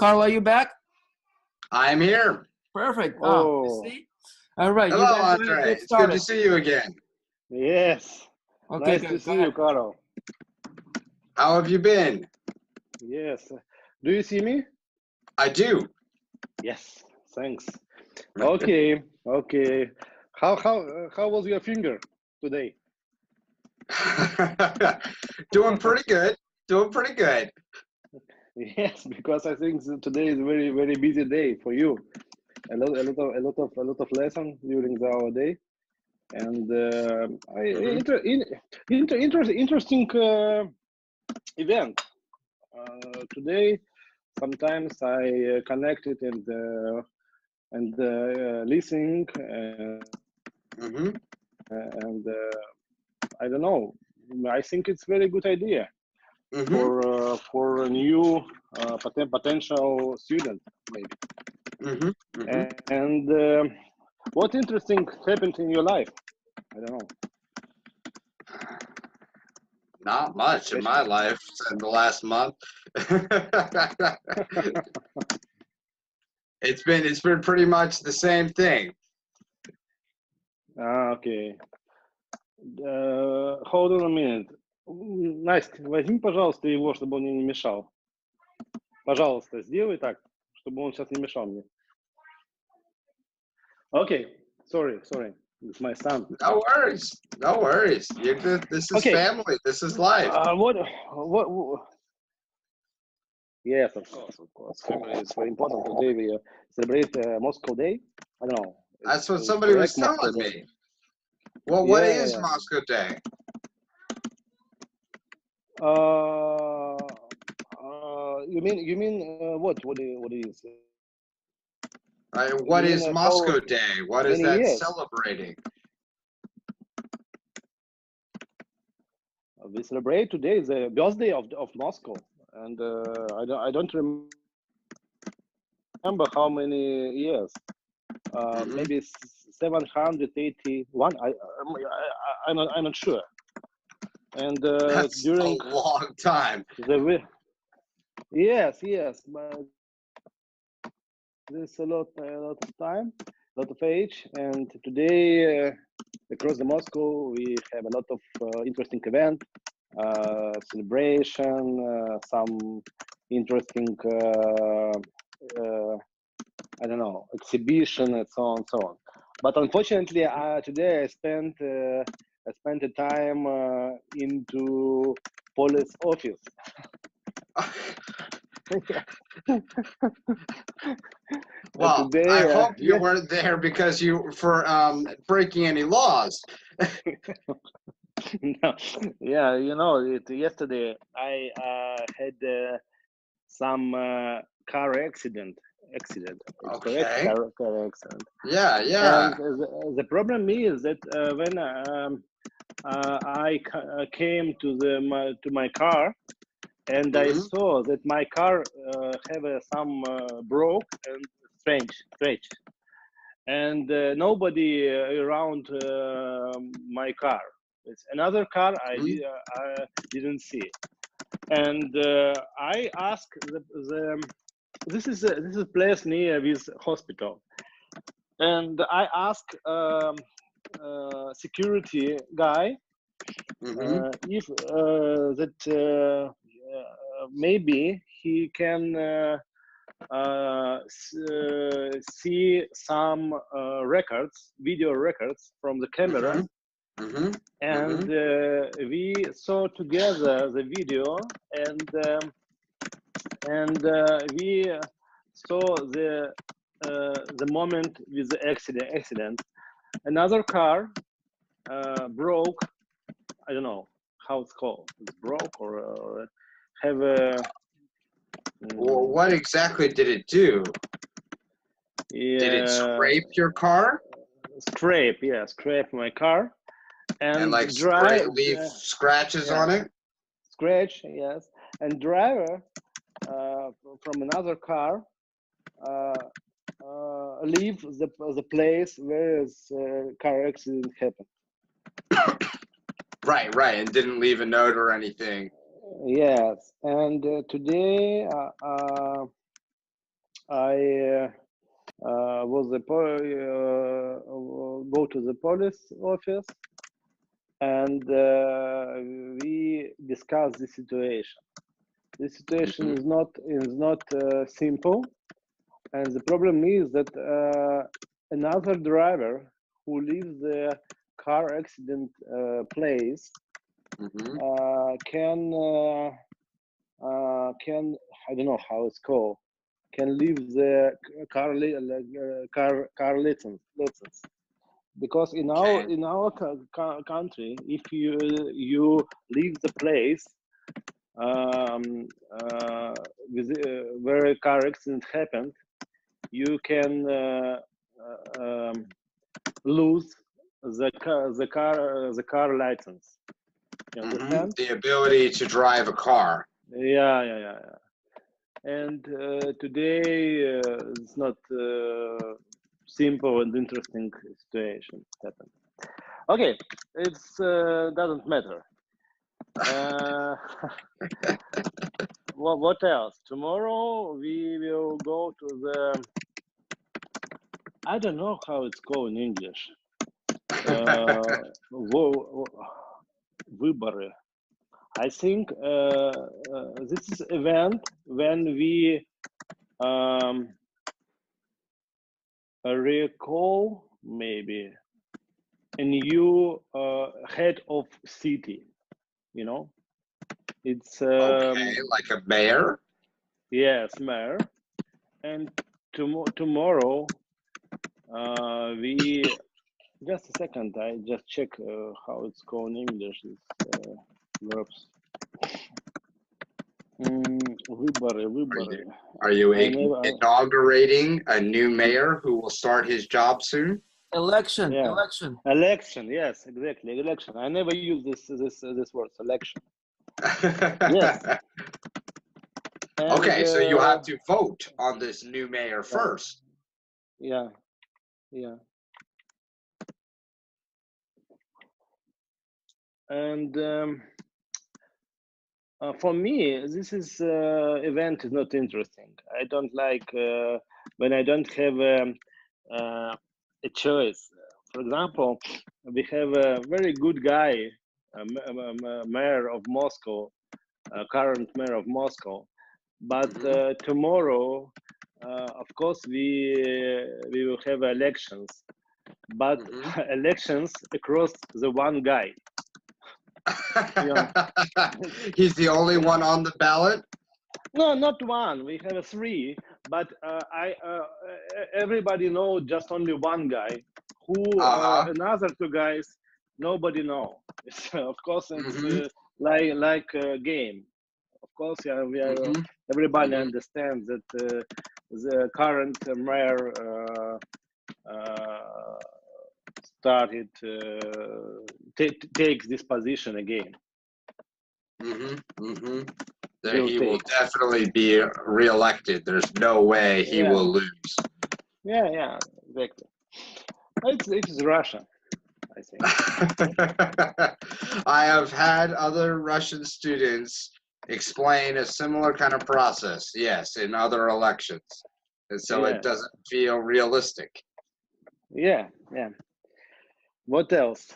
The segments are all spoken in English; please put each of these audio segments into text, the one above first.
Carl, are you back? I'm here. Perfect. Oh, You see? All right, you Hello, guys go ahead, Andre. get It's good to started. see you again. yes. Okay, Nice to good. Go see you, ahead. Carol. How have you been? Yes. Do you see me? I do. Yes. Thanks. Okay. Okay. How was your finger today? Doing pretty good. Doing pretty good. Yes, because I think today is a very busy day for you. A lot of lesson during our day, and Mhm. interesting event today. Sometimes I connected and listening Mhm. and I don't know. I think it's very good idea Mhm. for a new potential student maybe. Mhm. Mhm. And what interesting happened in your life? I don't know. Not much in my life in the last month. It's been pretty much the same thing. Okay. Hold on a minute. Настя, возьми, пожалуйста, его, чтобы он мне не мешал. Пожалуйста, сделай так, чтобы он сейчас не мешал мне. Okay. Sorry. It's my son. No worries. No worries. This is Okay. family. This is life. What? Yes, of course. Family is very important. Today we celebrate Moscow Day. I don't know. That's what It's somebody was correct, Moscow telling Day. me. Well, what Yeah. is Moscow Day? You mean what? What is? You What mean is how Moscow Day? What is many that years? celebrating? We celebrate today the birthday of Moscow, and I don't remember how many years. Mhm. Maybe 781. I'm not sure. And That's a during long time. yes, but there's a lot of time, a lot of age, and today across the Moscow we have a lot of interesting event, celebration, some interesting I don't know, exhibition and so on. But unfortunately, today I spent the time into police office. Well, Today, I hope you yeah. weren't there because you for breaking any laws. No, yeah, yesterday I had some car accident. It's correct, Okay. car accident. Yeah. And the problem is that when I came to my car, and I Mhm. saw that my car have some broke and stretch, and nobody around my car. It's another car I Mhm. didn't see, and I asked this is a place near this hospital, and I asked security guy Mhm. if that maybe he can see some video records from the camera, Mhm. Mhm. and Mhm. we saw together the video, and we saw the moment with the accident. Another car broke. I don't know how it's called. It's broke or have a Well, what exactly did it do? Did it scrape your car scrape my car and and like leave yeah, scratches on it? scratch, yes, and driver from another car leave the place where the car accident happened. Right, and didn't leave a note or anything. Yes, and today I go to the police office, and we discuss the situation. The situation is not simple, and the problem is that another driver who leaves the car accident place can I don't know how it's called, can leave the car license, because in our country, if you leave the place where a car accident happened, you can lose the car license. You understand? The ability to drive a car. Yeah. And today it's not simple and interesting situation happened. Okay, it's doesn't matter. What else? Tomorrow we will go to the, I don't know how it's called in English. Выборы. I think this is event when we recall maybe a new head of city. You know, it's Okay, like a mayor. yes, mayor. And tomorrow we, just a second, I just check how it's called in English, these verbs. Выборы. Are you inaugurating a new mayor who will start his job soon? Election. Yeah. Election. Election. Yes, exactly. Election. I never use this word, election. Yes. And, okay, so you have to vote on this new mayor first. Yeah. And for me, this is event is not interesting. I don't like when I don't have a choice. For example, we have a very good guy, mayor of Moscow, current mayor of Moscow. But tomorrow, of course, we will have elections. But elections across the one guy. He's the only one on the ballot? No, not one. We have three, but everybody knows just only one guy. Who another two guys nobody know. Of course, it's like a game. Of course, yeah, we are. Everybody understands that the current mayor started takes this position again. That he will definitely be re-elected. There's no way he will lose. Yeah, exactly. It's Russia, I think. I have had other Russian students explain a similar kind of process, yes, in other elections. And so it doesn't feel realistic. Yeah. What else?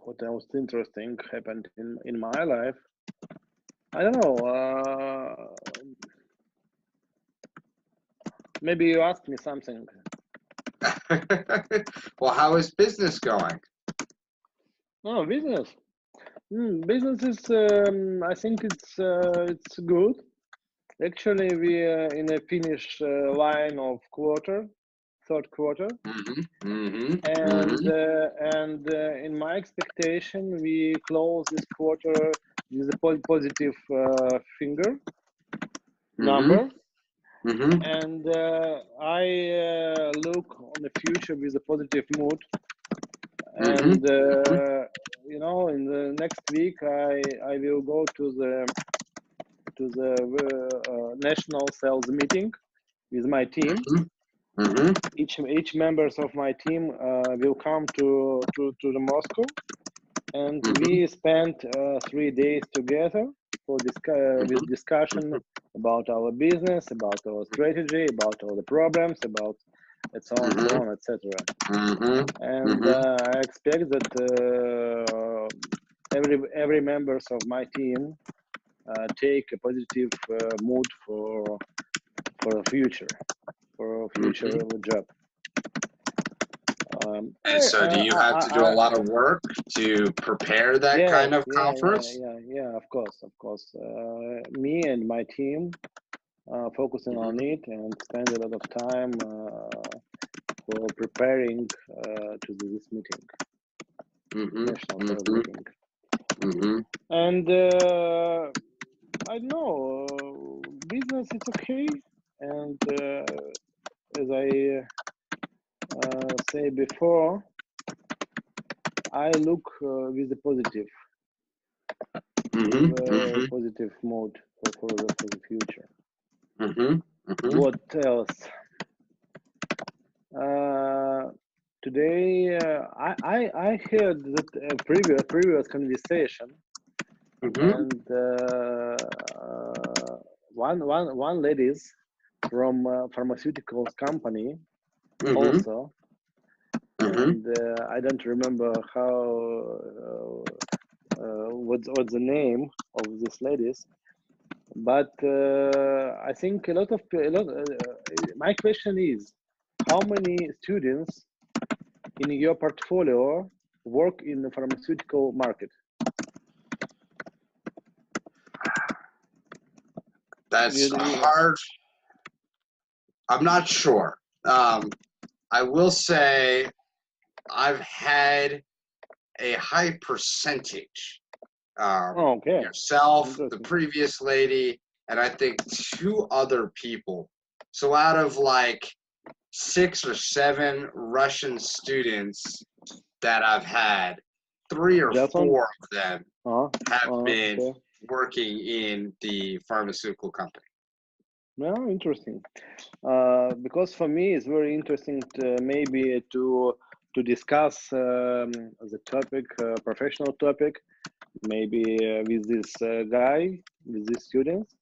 What else interesting happened in my life? I don't know. Maybe you asked me something. Well, how is business going? Oh, business. Business is. I think it's good. Actually, we are in a finish line of third quarter, and in my expectation, we close this quarter with a positive number, and I look on the future with a positive mood. And you know, in the next week, I will go to the national sales meeting with my team. Each members of my team will come to the Moscow, and we spent 3 days together with discussion about our business, about our strategy, about all the problems, about and so on, etc. And I expect that every members of my team take a positive mood for a future job. And so do you have to do a lot of work to prepare that kind of conference? Yeah, of course. Me and my team focusing on it and spend a lot of time for preparing to this meeting, national meeting. And I know business is okay, and as I say before, I look with a positive, positive mode for the future. What else? Today I heard that previous conversation, and one ladies from pharmaceutical company also, and I don't remember how what's the name of these ladies, but I think my question is, how many students in your portfolio work in the pharmaceutical market? That's hard. I'm not sure. I will say I've had a high percentage. Yourself, the previous lady, and I think 2 other people. So out of like 6 or 7 Russian students that I've had, 3 or 4 of them have been working in the pharmaceutical company. No, interesting. Because for me, it's very interesting maybe to discuss the topic, professional topic, maybe with this guy, with these students.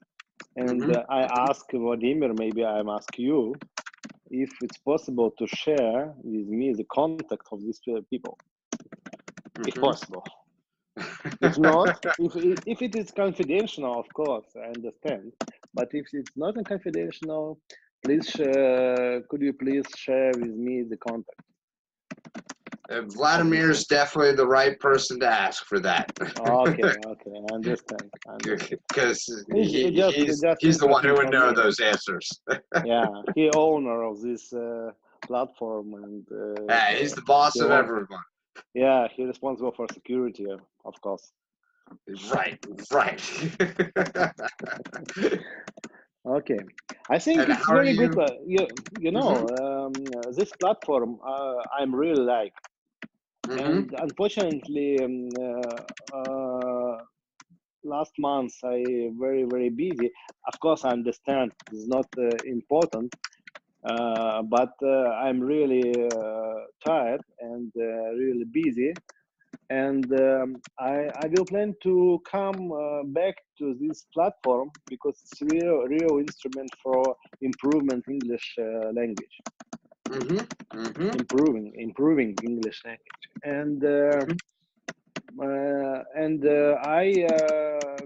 And I ask Vladimir, maybe I ask you, if it's possible to share with me the contact of these people, if possible. If not, if it is confidential, of course, I understand. But if it's not confidential, please, could you please share with me the contact? Vladimir is definitely the right person to ask for that. Okay, I understand. Because he's the one who would know those answers. Yeah, he owner of this platform, and he's the boss of everyone. Yeah, he's responsible for security, of course. Right. Okay, I think it's very good. You know, this platform I'm really like, and unfortunately, last month I very busy. Of course, I understand it's not important, but I'm really tired and really busy. And I will plan to come back to this platform because it's real instrument for improvement English language. Improving English language, and I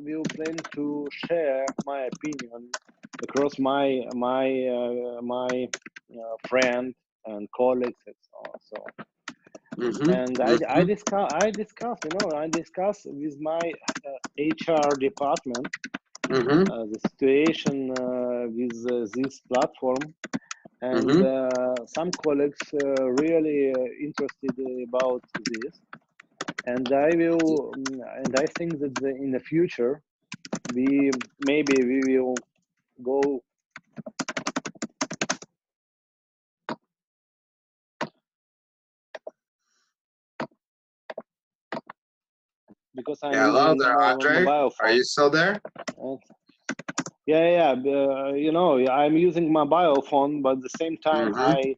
will plan to share my opinion across my friend and colleagues and so on. And I discuss with my HR department the situation with this platform, and some colleagues really interested about this, and I think that in the future we will go. Because I'm hello there, Andre. Are you still there? Yeah. You know, I'm using mobile phone, but at the same time, I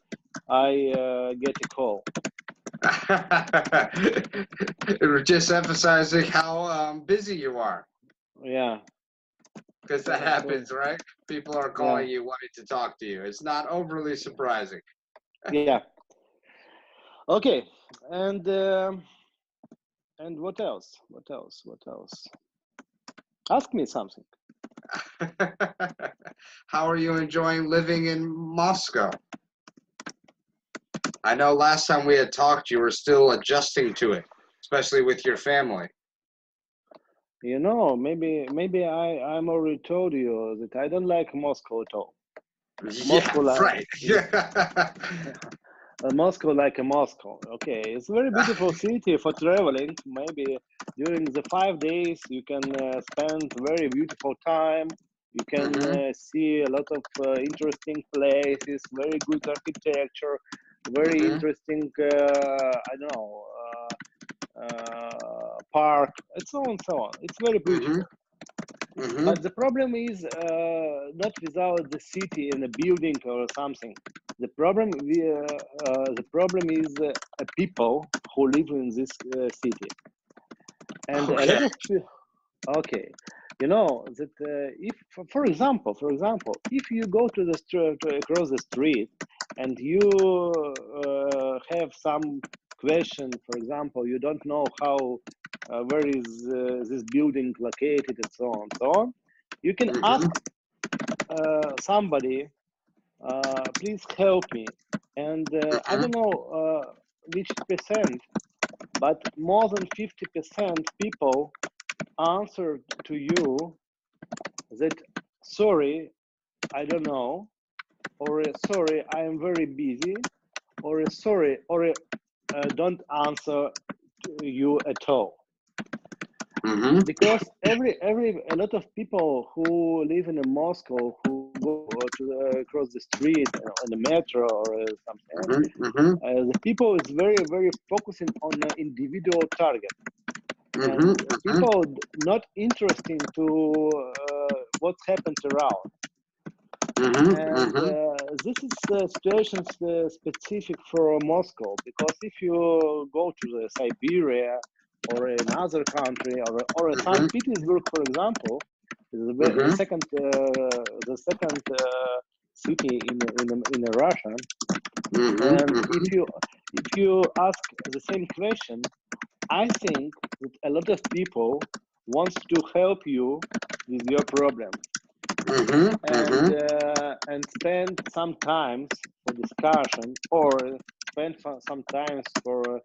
get a call. We're just emphasizing how busy you are. Yeah. Because that So, happens, right? People are yeah. calling you wanting to talk to you. It's not overly surprising. Yeah. Okay. And what else? What else? What else? Ask me something. How are you enjoying living in Moscow? I know last time we had talked, you were still adjusting to it, especially with your family. You know, maybe I'm already told you that I don't like Moscow at all. Yeah, Moscow right. Moscow like a Moscow. Okay, it's a very beautiful city for traveling. Maybe during the 5 days you can spend very beautiful time. You can Mhm. see a lot of interesting places, very good architecture, very Mhm. interesting. I don't know. Park, and so on, so on. It's very Mhm. beautiful. Mhm. But the problem is not without the city and a building or something. The problem is people who live in this city, and a Okay. lot of okay, you know that if, for example, if you go to the across the street and you have some question, for example, you don't know how where is this building located and so on, so on, you can ask Mhm. somebody, please help me. And I Mhm. don't know which percent, but more than 50% people answered to you that sorry, I don't know, or sorry, I am very busy, or sorry, or don't answer to you at all. Mhm. Because a lot of people who live in Moscow, who go to across the street on the metro or something, Mhm. Mhm. the people is very focusing on the individual target, Mhm. and Mhm. people not interesting to what's happened around. Mhm. And Mhm. this is a situation specific for Moscow, because if you go to the Siberia or another country, or St. Mhm. Petersburg, for example, the Mhm. second city in Russia, Mhm. and Mhm. if you ask the same question, I think that a lot of people wants to help you with your problem, Mhm. Mhm. and spend some times for discussion, or spend some times for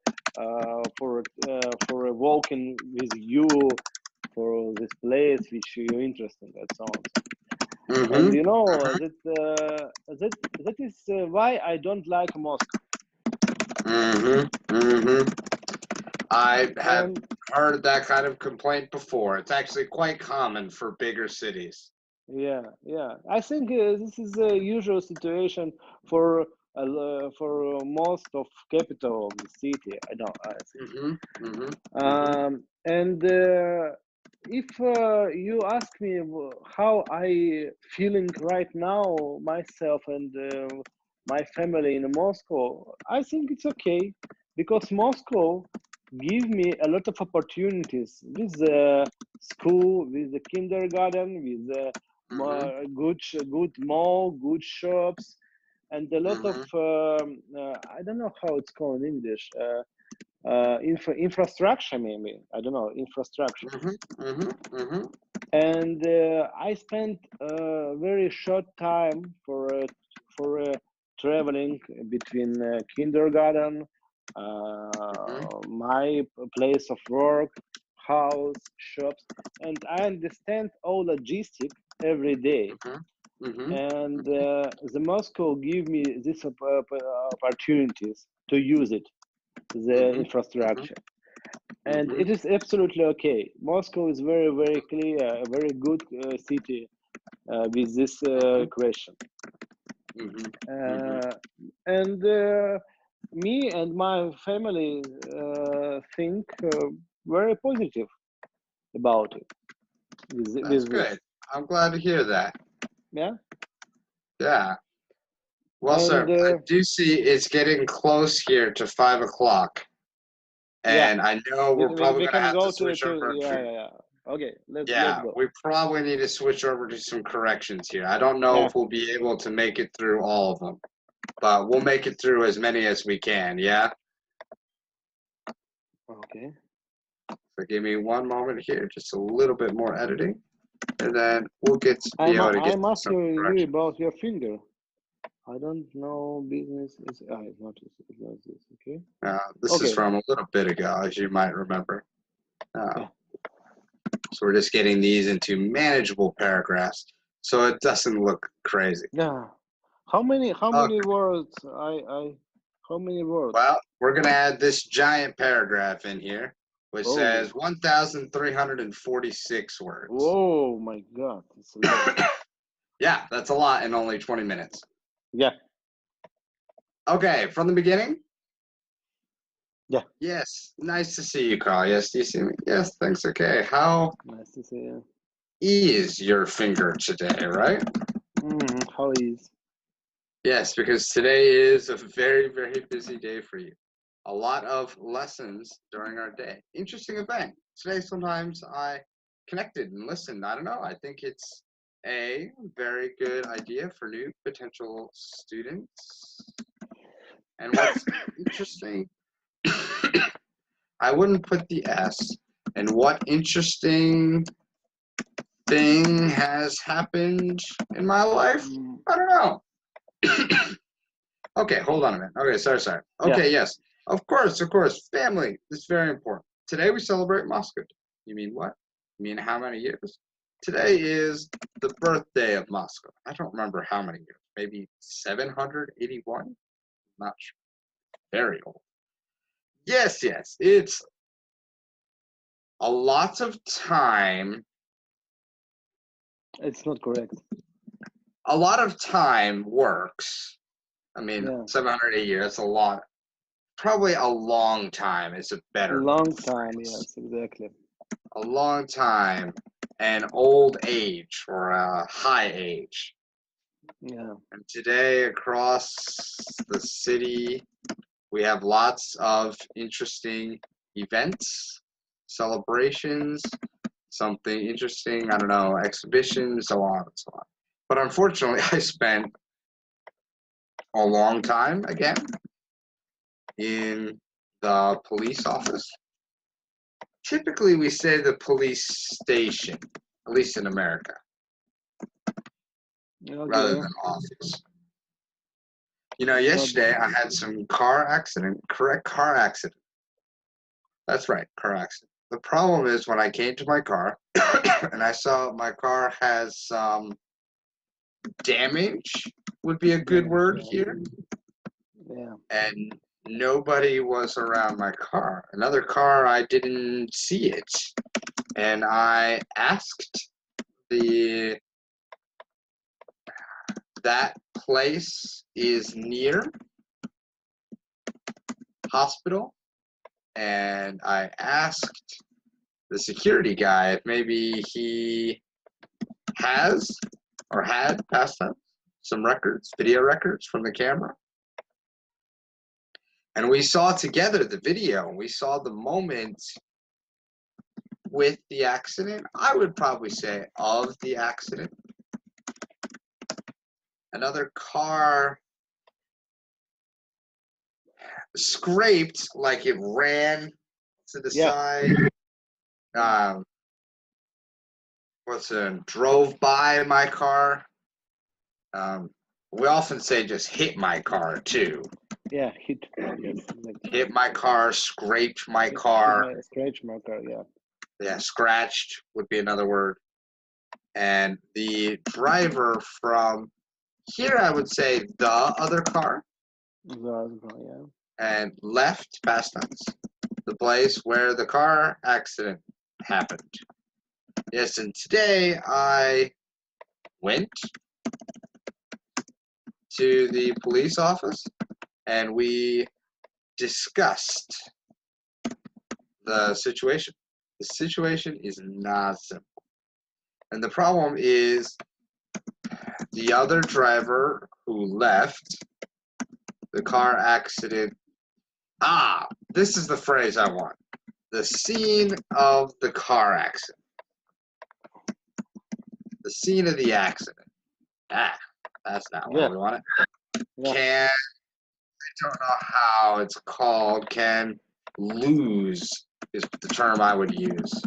walking with you for this place which you're interested in, and so on. And Mhm. you know Mhm. that is why I don't like Moscow. Mhm. Mhm. I have And heard that kind of complaint before. It's actually quite common for bigger cities. yeah, I think this is a usual situation for most of capital of the city. I think. Mhm. Mhm. Mhm. And if you ask me how I feeling right now, myself and my family in Moscow, I think it's okay, because Moscow give me a lot of opportunities with the school, with the kindergarten, with the Mhm. good mall, good shops, and a lot of Mhm. I don't know how it's called in English. Infrastructure, maybe, I don't know, infrastructure. Mhm. Mhm. Mhm. And I spent a very short time for traveling between kindergarten, Mhm. my place of work, house, shops, and I understand all logistic every day. Mhm. Mhm. And the Moscow give me these opportunities to use it, the Mhm. Mhm. infrastructure, and Mhm. it is absolutely okay. Moscow is very clear, a very good city with this Mhm. question. Mhm. Mhm. Uh, and me and my family think very positive about it That's with good. this. I'm glad to hear that. Yeah, Yeah. Well, and sir, I do see it's getting close here to 5 o'clock, yeah, and I know we're we probably going to can have to go switch to over. yeah. Okay, let's Yeah, go. we probably need to switch over to some corrections here. I don't know if we'll be able to make it through all of them, but we'll make it through as many as we can, yeah? Okay. So give me one moment here, just a little bit more editing, and then we'll be I'm able to get I'm some asking you corrections. about your finger. I don't know business is it's not this, okay? This is Okay. from a little bit ago, as you might remember. Yeah. So we're just getting these into manageable paragraphs, so it doesn't look crazy. Yeah. How many Okay. words how many words? Well, we're going to add this giant paragraph in here, which says 1,346 words. Oh my God, it's a lot. Yeah, that's a lot in only 20 minutes. Yeah. Okay, from the beginning? Yeah. Yes, nice to see you, Carl. Yes, do you see me? Yes, thanks. Okay, how Nice to see you. is your finger today, right? How is? Yes, because today is a very, very busy day for you. A lot of lessons during our day. Interesting event. Today, sometimes I connected and listened. I don't know. I think it's a very good idea for new potential students. And what's interesting, I wouldn't put the S. And what interesting thing has happened in my life? I don't know. Okay, hold on a minute. Okay, sorry. Okay, yes. Of course. Family is very important. Today we celebrate Moscow. You mean what? You mean how many years? Today is the birthday of Moscow. I don't remember how many years. Maybe 781? Not sure. Very old. Yes. It's a lot of time. It's not correct. A lot of time works. I mean, Yeah. 780 years, that's a lot. Probably a long time is a better Long time, phrase. yes, exactly. A long time, an old age or a high age. Yeah. And today across the city, we have lots of interesting events, celebrations, something interesting, I don't know, exhibitions, so on and so on. But unfortunately, I spent a long time again in the police office. Typically, we say the police station, at least in America, rather Okay. than office. You know, yesterday I had some car accident, correct car accident. That's right, car accident. The problem is when I came to my car and I saw my car has some damage, would be a good word here. Yeah. And nobody was around my car. Another car, I didn't see it. And I asked that place is near hospital, and I asked the security guy if maybe he has or had past tense some records, video records from the camera. And we saw together the video, and we saw the moment with the accident. I would probably say of the accident. Another car scraped like it ran to the side. Drove by my car. We often say just hit my car too. Yeah, hit. Yes, Hit my car, scraped my car. Scratch my car, yeah. Yeah, scratched would be another word. And the driver from here, I would say the other car. Yeah. And left past tense, the place where the car accident happened. Yes, and today I went to the police office and we discussed the situation. The situation is not simple. And the problem is the other driver who left the car accident. This is the phrase I want. The scene of the car accident. the scene of the accident. That's not what we want it. Yeah. I don't know how it's called. Can lose is the term I would use.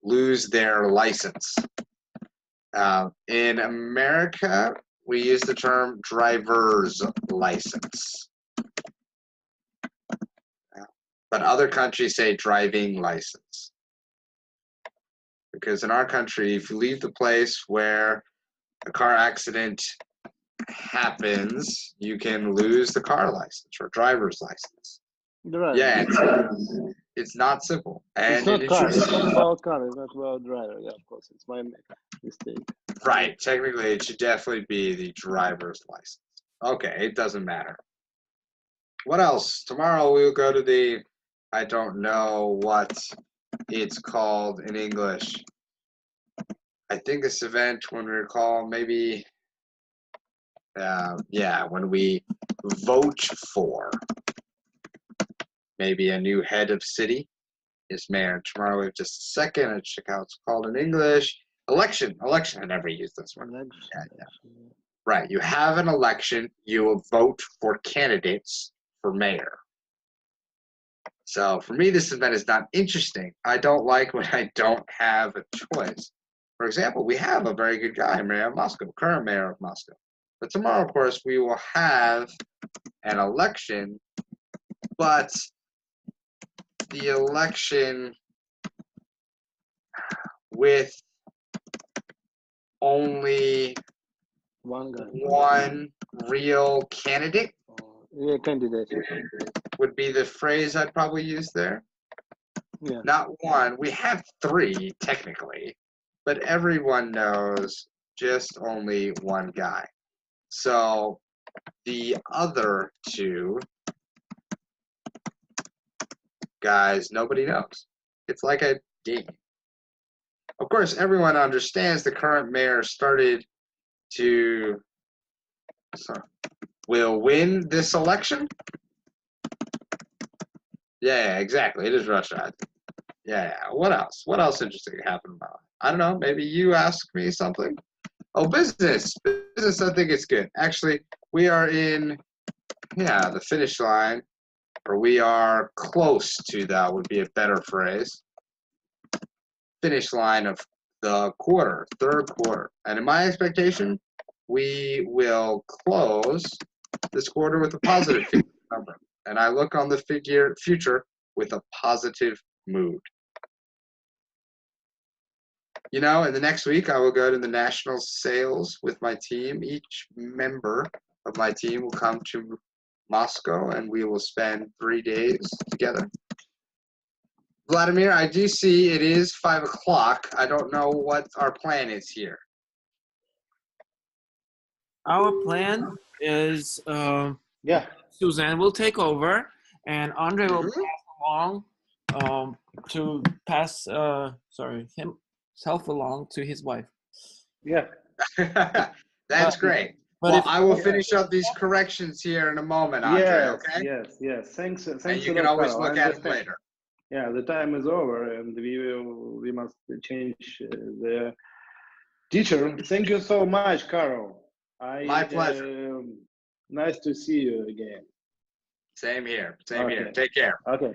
Lose their license. In America, we use the term driver's license. But other countries say driving license. Because in our country, if you leave the place where a car accident happens, you can lose the car license or driver's license. Driver. Yeah, it's not simple. And It's not it car. should- It's not about car. It's not about driver. Yeah, of course. It's my mistake. Right. Technically, it should definitely be the driver's license. Okay, it doesn't matter. What else? Tomorrow we will go to the, I don't know what it's called in English. I think this event, when we recall, maybe, when we vote for maybe a new head of city. Yes, mayor. Tomorrow we have just a second. I'll check out it's called in English. Election. I never use this one. Yeah. Right. You have an election. You will vote for candidates for mayor. So for me, this event is not interesting. I don't like when I don't have a choice. For example, we have a very good guy, Mayor of Moscow, current mayor of Moscow. But tomorrow, of course, we will have an election, but the election with only One guy. one real candidate Yeah, candidate. would be the phrase I'd probably use there. Yeah. Not one. We have three, technically, but everyone knows just only one guy. So the other two guys, nobody knows. It's like a game. Of course, everyone understands the current mayor will win this election. Yeah, exactly. It is Russia. Yeah. What else? What else interesting happened about it? I don't know. Maybe you ask me something. Oh, business. Business, I think it's good. Actually, we are in, the finish line, or we are close to that would be a better phrase. Finish line of the third quarter. And in my expectation, we will close this quarter with a positive number. And I look on the future with a positive mood. In the next week, I will go to the national sales with my team. Each member of my team will come to Moscow, and we will spend 3 days together. Vladimir, I do see it is 5 o'clock. I don't know what our plan is here. Our plan is Yeah. Suzanne will take over, and Andre will pass along to pass himself along to his wife. Yeah. That's great. But Well, if I will finish up these corrections here in a moment, Andre, okay? Yes. Thanks. And you a can lot, always Carl. look I at it understand. later. Yeah, the time is over, and we must change the teacher. Thank you so much, Carol. My pleasure. Nice to see you again. Same here. Okay. Take care. Okay.